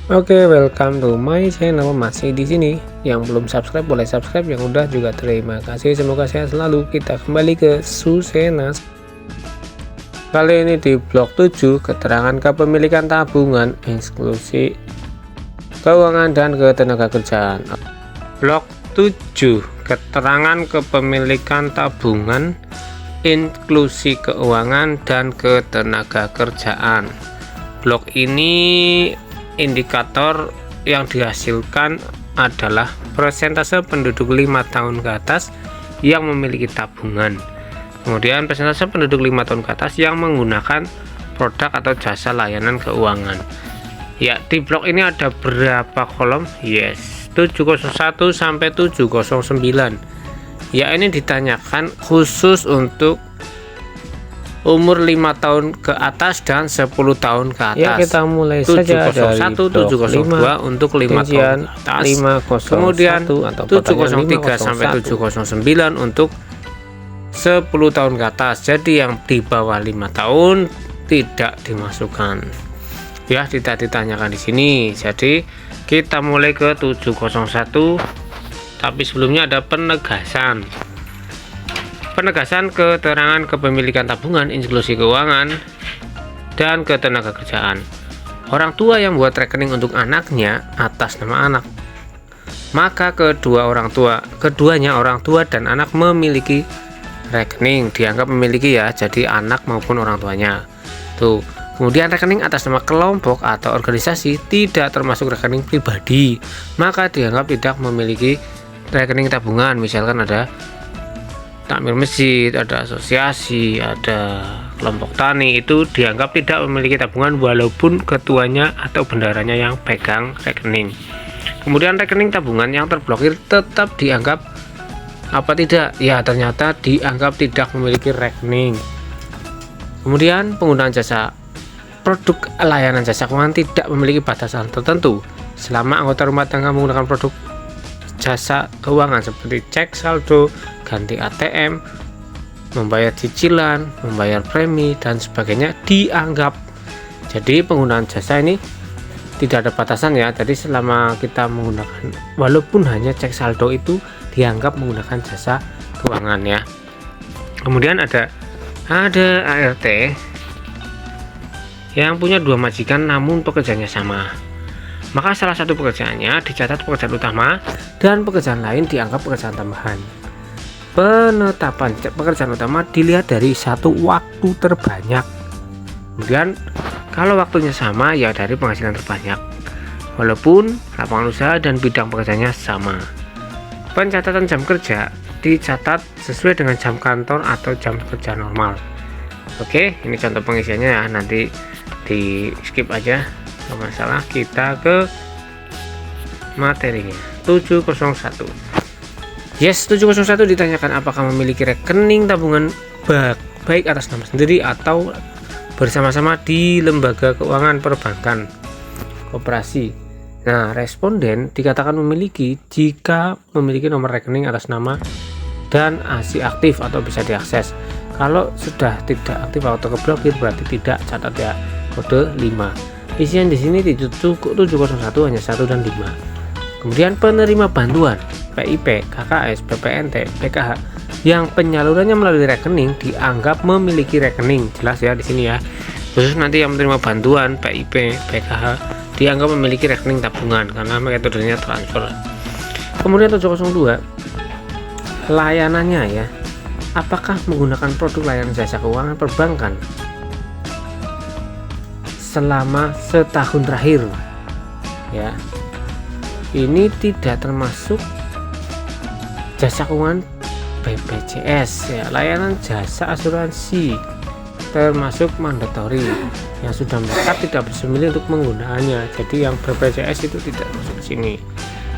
Oke, welcome to my channel. Masih di sini. Yang belum subscribe boleh subscribe, yang udah juga terima kasih. Semoga sehat selalu. Kita kembali ke Susena. Kali ini di blog 7, keterangan kepemilikan tabungan, inklusi keuangan dan ketenagakerjaan. Blog 7, keterangan kepemilikan tabungan, inklusi keuangan dan ketenagakerjaan. Blog ini indikator yang dihasilkan adalah persentase penduduk 5 tahun ke atas yang memiliki tabungan, kemudian persentase penduduk 5 tahun ke atas yang menggunakan produk atau jasa layanan keuangan. Ya, di blok ini ada berapa kolom? Yes, 701 sampai 709. Ya, ini ditanyakan khusus untuk umur 5 tahun ke atas dan 10 tahun ke atas. Ya, kita mulai saja dari 701 702 untuk 5 tahun ke atas. 501 Kemudian atau 703 sampai 709 untuk 10 tahun ke atas. Jadi yang di bawah 5 tahun tidak dimasukkan. Ya, tidak ditanyakan di sini. Jadi kita mulai ke 701, tapi sebelumnya ada penegasan keterangan kepemilikan tabungan, inklusi keuangan dan ketenagakerjaan. Orang tua yang buat rekening untuk anaknya atas nama anak, maka keduanya orang tua dan anak memiliki rekening, dianggap memiliki ya, jadi anak maupun orang tuanya tuh. Kemudian rekening atas nama kelompok atau organisasi tidak termasuk rekening pribadi, maka dianggap tidak memiliki rekening tabungan. Misalkan ada takmir masjid, ada asosiasi, ada kelompok tani, itu dianggap tidak memiliki tabungan walaupun ketuanya atau bendaranya yang pegang rekening. Kemudian rekening tabungan yang terblokir tetap dianggap apa tidak? Ya, ternyata dianggap tidak memiliki rekening. Kemudian penggunaan jasa produk layanan jasa keuangan tidak memiliki batasan tertentu selama anggota rumah tangga menggunakan produk jasa keuangan seperti cek saldo, ganti ATM, membayar cicilan, membayar premi dan sebagainya dianggap. Jadi penggunaan jasa ini tidak ada batasan ya. Jadi selama kita menggunakan, walaupun hanya cek saldo, itu dianggap menggunakan jasa keuangan ya. Kemudian ada ART yang punya dua majikan namun pekerjaannya sama, maka salah satu pekerjaannya dicatat pekerjaan utama dan pekerjaan lain dianggap pekerjaan tambahan. Penetapan pekerjaan utama dilihat dari satu waktu terbanyak, kemudian kalau waktunya sama ya dari penghasilan terbanyak, walaupun lapangan usaha dan bidang pekerjaannya sama. Pencatatan jam kerja dicatat sesuai dengan jam kantor atau jam kerja normal. Oke, ini contoh pengisiannya ya, nanti di skip aja, nggak masalah. Kita ke materinya. 701. Yes, 701 ditanyakan apakah memiliki rekening tabungan baik atas nama sendiri atau bersama-sama di lembaga keuangan perbankan, koperasi. Nah, responden dikatakan memiliki jika memiliki nomor rekening atas nama dan masih aktif atau bisa diakses. Kalau sudah tidak aktif atau keblokir berarti tidak, catat ya, kode 5. Isian di sini di 701 hanya 1 dan 5. Kemudian penerima bantuan PIP, KKS, PPNT, PKH yang penyalurannya melalui rekening dianggap memiliki rekening. Jelas ya di sini ya. Khusus nanti yang menerima bantuan PIP, PKH dianggap memiliki rekening tabungan karena metodenya transfer. Kemudian 702, layanannya ya. Apakah menggunakan produk layanan jasa keuangan perbankan selama setahun terakhir? Ya, ini tidak termasuk jasa keuangan BPJS ya. Layanan jasa asuransi termasuk mandatori, yang sudah melekat tidak bersemilih untuk penggunaannya. Jadi yang BPJS itu tidak masuk ke sini.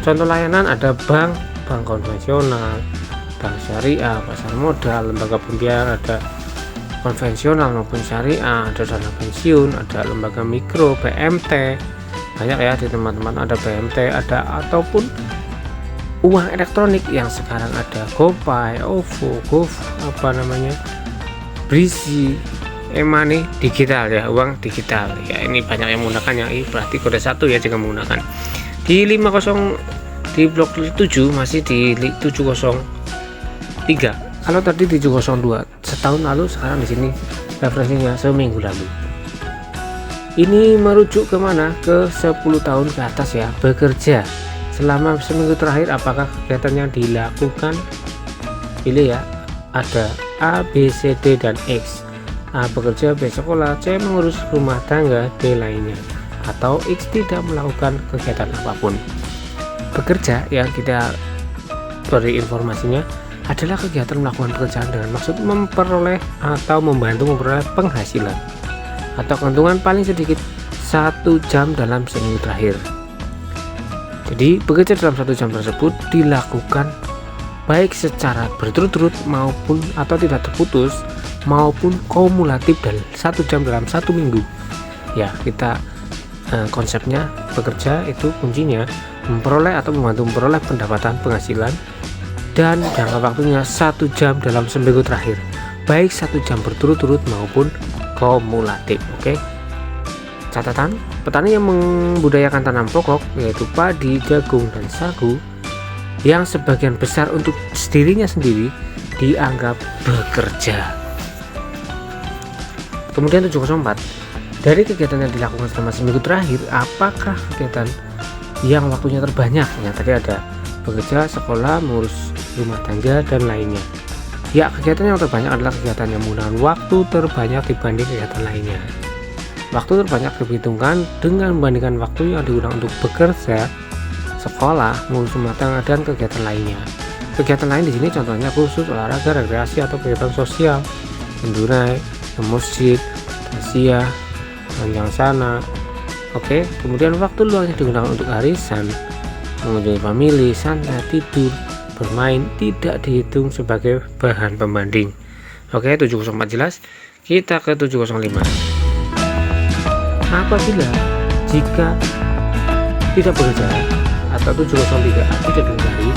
Contoh layanan ada bank konvensional, bank syariah, pasar modal, lembaga pembiayaan, ada konvensional maupun syariah, ada dana pensiun, ada lembaga mikro, BMT, banyak ya di teman-teman, ada BMT, ada ataupun uang elektronik yang sekarang ada GoPay, OVO, BRIZI, e-money digital ya, uang digital ya. Ini banyak yang menggunakan yang berarti kode 1 ya jika menggunakan. Di 50 di blok 7 masih di 703. Kalau tadi 702 setahun lalu, sekarang di sini referensinya seminggu lalu. Ini merujuk kemana? Ke 10 tahun ke atas ya, bekerja selama seminggu terakhir. Apakah kegiatan yang dilakukan? Pilih ya, ada A, B, C, D, dan X. A bekerja, B sekolah, C mengurus rumah tangga, D lainnya. Atau X tidak melakukan kegiatan apapun. Bekerja yang kita beri informasinya adalah kegiatan melakukan pekerjaan dengan maksud memperoleh atau membantu memperoleh penghasilan atau keuntungan paling sedikit 1 jam dalam seminggu terakhir. Jadi bekerja dalam 1 jam tersebut dilakukan baik secara berturut-turut maupun atau tidak terputus maupun kumulatif dalam 1 jam dalam 1 minggu ya. Kita konsepnya bekerja itu kuncinya memperoleh atau membantu memperoleh pendapatan penghasilan dan jangka waktunya 1 jam dalam seminggu terakhir, baik 1 jam berturut-turut maupun kumulatif. Oke. Catatan, petani yang membudayakan tanam pokok yaitu padi, jagung, dan sagu yang sebagian besar untuk dirinya sendiri dianggap bekerja. Kemudian 704, dari kegiatan yang dilakukan selama seminggu terakhir, apakah kegiatan yang waktunya terbanyak? Yang tadi ada bekerja, sekolah, mengurus rumah tangga, dan lainnya. Ya, kegiatan yang terbanyak adalah kegiatan yang menggunakan waktu terbanyak dibanding kegiatan lainnya. Waktu terbanyak diperhitungkan dengan membandingkan waktu yang digunakan untuk bekerja, sekolah, mengurus rumah tangga, dan kegiatan lainnya. Kegiatan lain di sini contohnya kursus, olahraga, rekreasi, atau kegiatan sosial, mendurai, ke masjid, taziah, panjang sana. Oke, kemudian waktu luang yang digunakan untuk arisan, mengunjungi famili, santai, tidur, bermain tidak dihitung sebagai bahan pembanding. Oke, 704 jelas. Kita ke 705. Apabila jika tidak bekerja, atau 703 tidak dihindari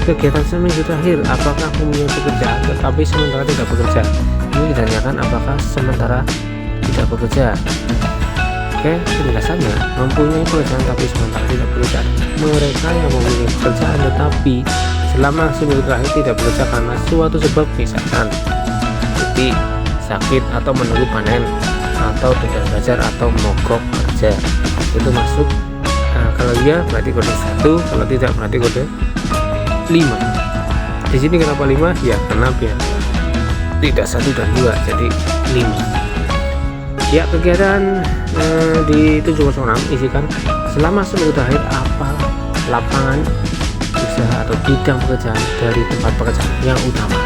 kegiatan seminggu terakhir, apakah mempunyai pekerjaan tetapi sementara tidak bekerja? Ini ditanyakan apakah sementara tidak bekerja. Oke, penjelasannya mempunyai pekerjaan tapi sementara tidak bekerja. Mereka yang mempunyai pekerjaan tetapi selama seminggu terakhir tidak bekerja karena suatu sebab, misalkan cuti, sakit, atau menunggu panen, atau tidak belajar, atau mogok kerja, itu masuk. Kalau iya berarti kode 1, kalau tidak berarti kode 5. Di sini kenapa 5? Ya karena biar tidak 1 dan 2 jadi 5. Ya, kegiatan di 706 isikan selama seminggu terakhir apa lapangan usaha atau bidang pekerjaan dari tempat pekerjaan yang utama.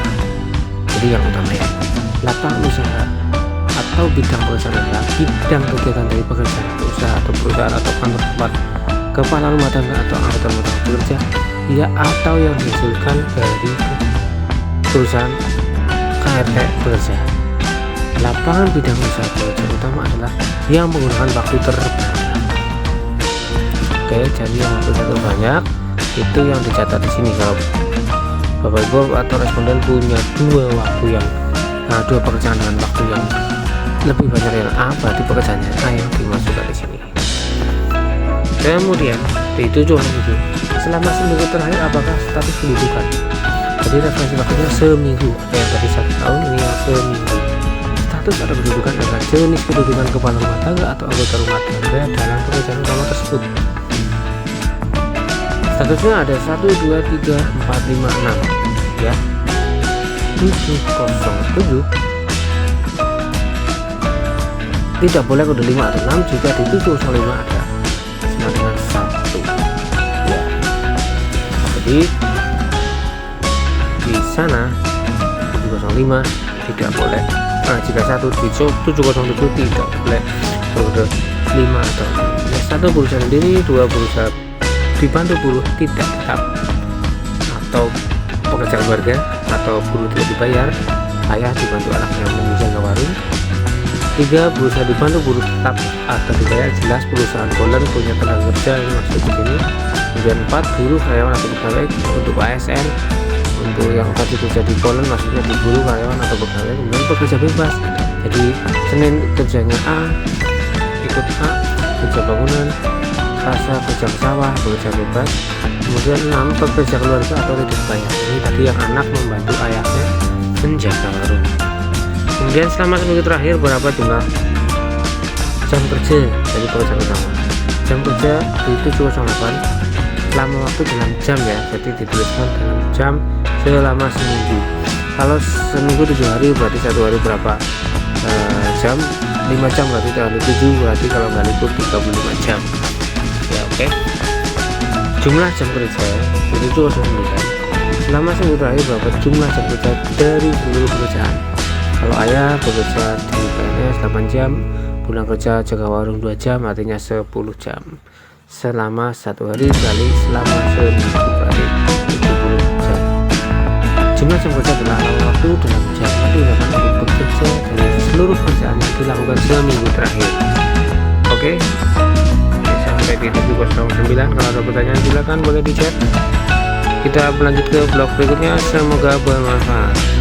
Jadi yang utama ya, lapangan usaha atau bidang pekerjaan adalah bidang kegiatan dari pekerjaan atau usaha atau perusahaan atau kantor tempat kepala rumah tangga atau anggota rumah tangga bekerja ya, atau yang dihasilkan dari perusahaan KRT bekerja. Lapangan bidang usaha pekerjaan utama adalah yang menggunakan waktu terbanyak. Oke, jadi yang waktu terbanyak itu yang dicatat di sini. Kalau Bapak Ibu atau responden punya dua pekerjaan dengan waktu yang lebih banyak yang A, berarti pekerjaannya A yang dimasukkan di sini. Kemudian di 707, selama seminggu terakhir apakah status kedudukan? Jadi referensi waktunya seminggu. Yang tadi 1 tahun, ini yang seminggu. Status atau kedudukan adalah jenis kedudukan kepala rumah tangga atau anggota rumah tangga dalam pekerjaan utama tersebut. Statusnya ada 1, 2, 3, 4, 5, 6 ya. 707 tidak boleh kode 5 atau 6 jika di 705 ada sama dengan 1 ya. Jadi di sana 705 tidak boleh. Jika 1 di 707 tidak boleh kode 5 atau 6. 1 berusaha sendiri, 2 berusaha dibantu buruh tidak tetap atau pekerja keluarga atau buruh tidak dibayar, ayah dibantu anaknya menjaga warung. 3 berusaha dibantu buruh tetap atau dibayar, jelas perusahaan Poland punya tenaga kerja yang masuk di sini. Kemudian 4 buruh, karyawan atau pegawai untuk ASN, untuk yang tadi kerja di Poland maksudnya di buruh, karyawan atau pegawai. Kemudian pekerja bebas Jadi Senin kerjanya A, ikut A, kerja bangunan. Selasa kerja ke sawah, bekerja bebas. Kemudian 6 bekerja keluarga atau tidak dibayar. Ini tadi yang anak membantu ayahnya menjaga warung. Kemudian selama seminggu terakhir berapa jumlah jam kerja dari pekerjaan utama? Jam kerja di 708 selama waktu dalam jam ya, jadi dituliskan dalam jam selama seminggu. Kalau seminggu 7 hari berarti satu hari berapa jam? 5 jam berarti kali 7 berarti kalau nggak libur 35 jam ya. Oke. Jumlah jam kerja itu 9. Selama seminggu terakhir berapa jumlah jam kerja dari seluruh pekerjaan? Kalau ayah bekerja di PNS 8 jam, pulang kerja jaga warung 2 jam, artinya 10 jam selama satu hari kali selama seminggu berarti 70 jam. Jumlah jam kerja adalah waktu dalam jam digunakan untuk bekerja dari seluruh pekerjaan yang dilakukan seminggu terakhir. Oke, sampai di 709. Kalau ada pertanyaan silakan boleh di chat. Kita lanjut ke blog berikutnya. Semoga bermanfaat.